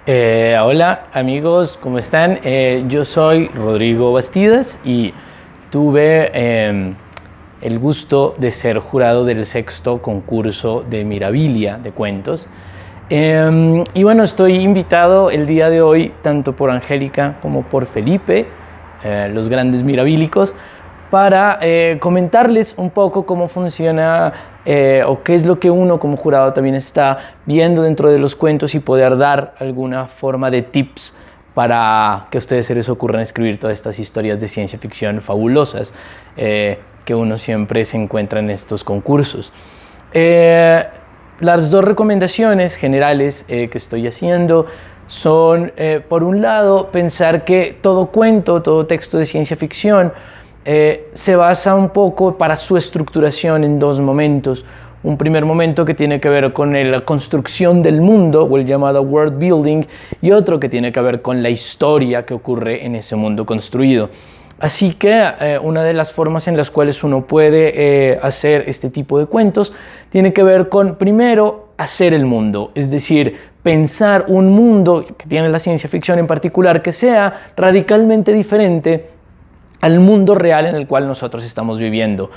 Hola amigos, ¿cómo están? Yo soy Rodrigo Bastidas y tuve el gusto de ser jurado del sexto concurso de Mirabilia de cuentos. Y bueno, estoy invitado el día de hoy tanto por Angélica como por Felipe, los grandes mirabílicos, para comentarles un poco cómo funciona o qué es lo que uno como jurado también está viendo dentro de los cuentos y poder dar alguna forma de tips para que a ustedes se les ocurran escribir todas estas historias de ciencia ficción fabulosas que uno siempre se encuentra en estos concursos. Las dos recomendaciones generales que estoy haciendo son, por un lado, pensar que todo cuento, todo texto de ciencia ficción se basa un poco para su estructuración en dos momentos. Un primer momento que tiene que ver con la construcción del mundo o el llamado world building, y otro que tiene que ver con la historia que ocurre en ese mundo construido. Así que una de las formas en las cuales uno puede hacer este tipo de cuentos tiene que ver con, primero, hacer el mundo, es decir, pensar un mundo que tiene la ciencia ficción en particular que sea radicalmente diferente al mundo real en el cual nosotros estamos viviendo.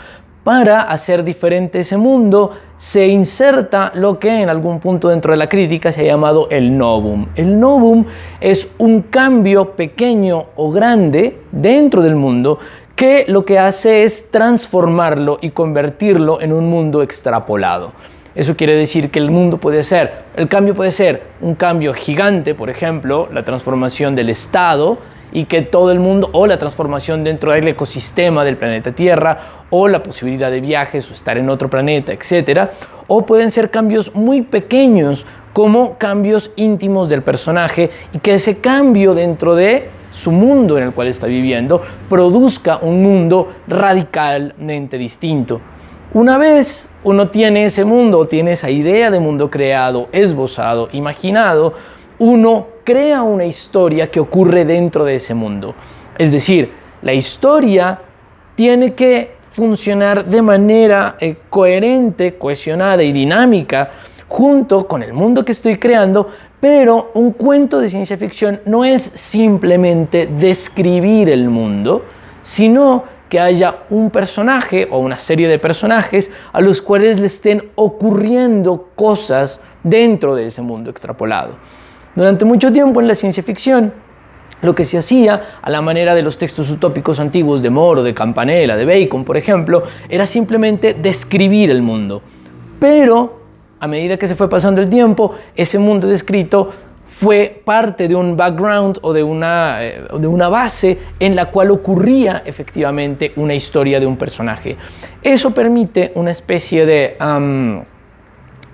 Para hacer diferente ese mundo, se inserta lo que en algún punto dentro de la crítica se ha llamado el novum. El novum es un cambio pequeño o grande dentro del mundo que lo que hace es transformarlo y convertirlo en un mundo extrapolado. Eso quiere decir que el cambio puede ser un cambio gigante, por ejemplo, la transformación del Estado, y que todo el mundo, o la transformación dentro del ecosistema del planeta Tierra, o la posibilidad de viajes o estar en otro planeta, etc. O pueden ser cambios muy pequeños, como cambios íntimos del personaje, y que ese cambio dentro de su mundo en el cual está viviendo produzca un mundo radicalmente distinto. Una vez uno tiene ese mundo, tiene esa idea de mundo creado, esbozado, imaginado, uno crea una historia que ocurre dentro de ese mundo. Es decir, la historia tiene que funcionar de manera coherente, cohesionada y dinámica junto con el mundo que estoy creando, pero un cuento de ciencia ficción no es simplemente describir el mundo, sino que haya un personaje o una serie de personajes a los cuales le estén ocurriendo cosas dentro de ese mundo extrapolado. Durante mucho tiempo en la ciencia ficción, lo que se hacía, a la manera de los textos utópicos antiguos de Moore, de Campanella, de Bacon, por ejemplo, era simplemente describir el mundo. Pero, a medida que se fue pasando el tiempo, ese mundo descrito fue parte de un background o de una base en la cual ocurría efectivamente una historia de un personaje. Eso permite una especie de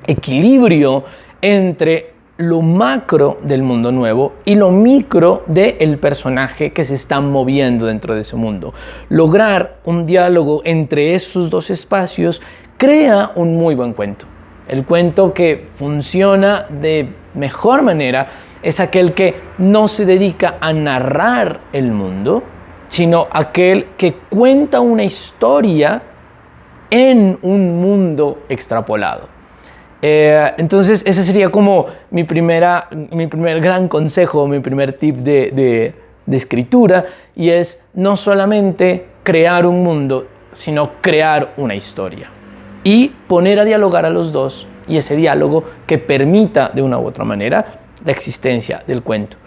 equilibrio entre lo macro del mundo nuevo y lo micro del personaje que se está moviendo dentro de ese mundo. Lograr un diálogo entre esos dos espacios crea un muy buen cuento. El cuento que funciona de mejor manera es aquel que no se dedica a narrar el mundo, sino aquel que cuenta una historia en un mundo extrapolado. Entonces ese sería como mi primer gran consejo, mi primer tip de escritura, y es no solamente crear un mundo, sino crear una historia y poner a dialogar a los dos, y ese diálogo que permita de una u otra manera la existencia del cuento.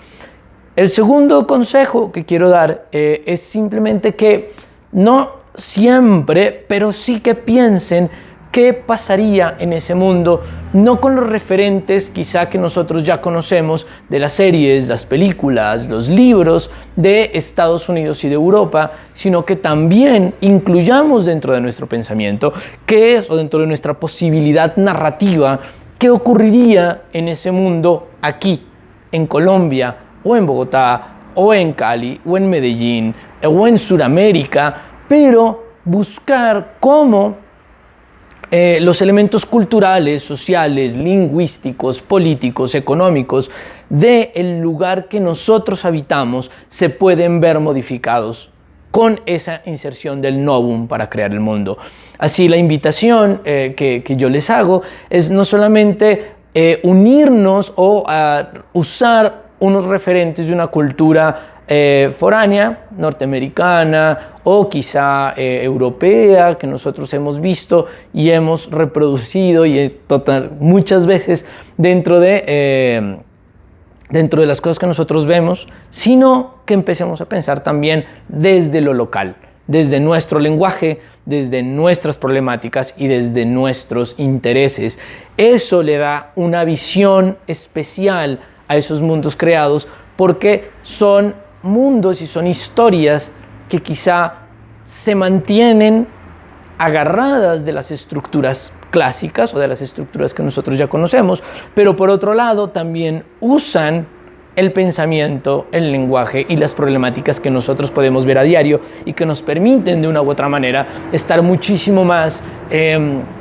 El segundo consejo que quiero dar es simplemente que no siempre, pero sí que piensen qué pasaría en ese mundo, no con los referentes quizá que nosotros ya conocemos de las series, las películas, los libros de Estados Unidos y de Europa, sino que también incluyamos dentro de nuestro pensamiento qué es, o dentro de nuestra posibilidad narrativa, qué ocurriría en ese mundo aquí, en Colombia, o en Bogotá, o en Cali, o en Medellín, o en Sudamérica, pero buscar cómo los elementos culturales, sociales, lingüísticos, políticos, económicos del lugar que nosotros habitamos se pueden ver modificados con esa inserción del novum para crear el mundo. Así la invitación que yo les hago es no solamente unirnos o usar unos referentes de una cultura foránea, norteamericana o quizá europea, que nosotros hemos visto y hemos reproducido y muchas veces dentro de las cosas que nosotros vemos, sino que empecemos a pensar también desde lo local, desde nuestro lenguaje, desde nuestras problemáticas y desde nuestros intereses. Eso le da una visión especial a esos mundos creados, porque son mundos y son historias que quizá se mantienen agarradas de las estructuras clásicas o de las estructuras que nosotros ya conocemos, pero por otro lado también usan el pensamiento, el lenguaje y las problemáticas que nosotros podemos ver a diario y que nos permiten de una u otra manera estar muchísimo más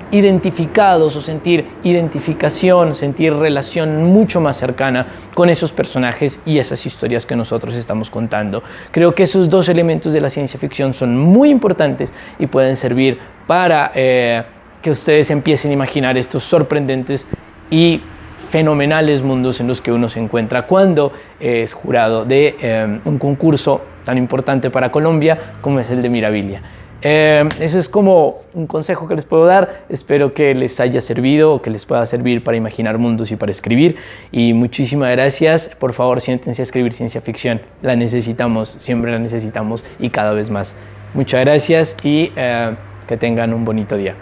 identificados o sentir identificación, sentir relación mucho más cercana con esos personajes y esas historias que nosotros estamos contando. Creo que esos dos elementos de la ciencia ficción son muy importantes y pueden servir para que ustedes empiecen a imaginar estos sorprendentes y fenomenales mundos en los que uno se encuentra cuando es jurado de un concurso tan importante para Colombia como es el de Mirabilia. Eso es como un consejo que les puedo dar. Espero que les haya servido o que les pueda servir para imaginar mundos y para escribir. Y muchísimas gracias. Por favor, siéntense a escribir ciencia ficción. La necesitamos, siempre la necesitamos y cada vez más. Muchas gracias y que tengan un bonito día.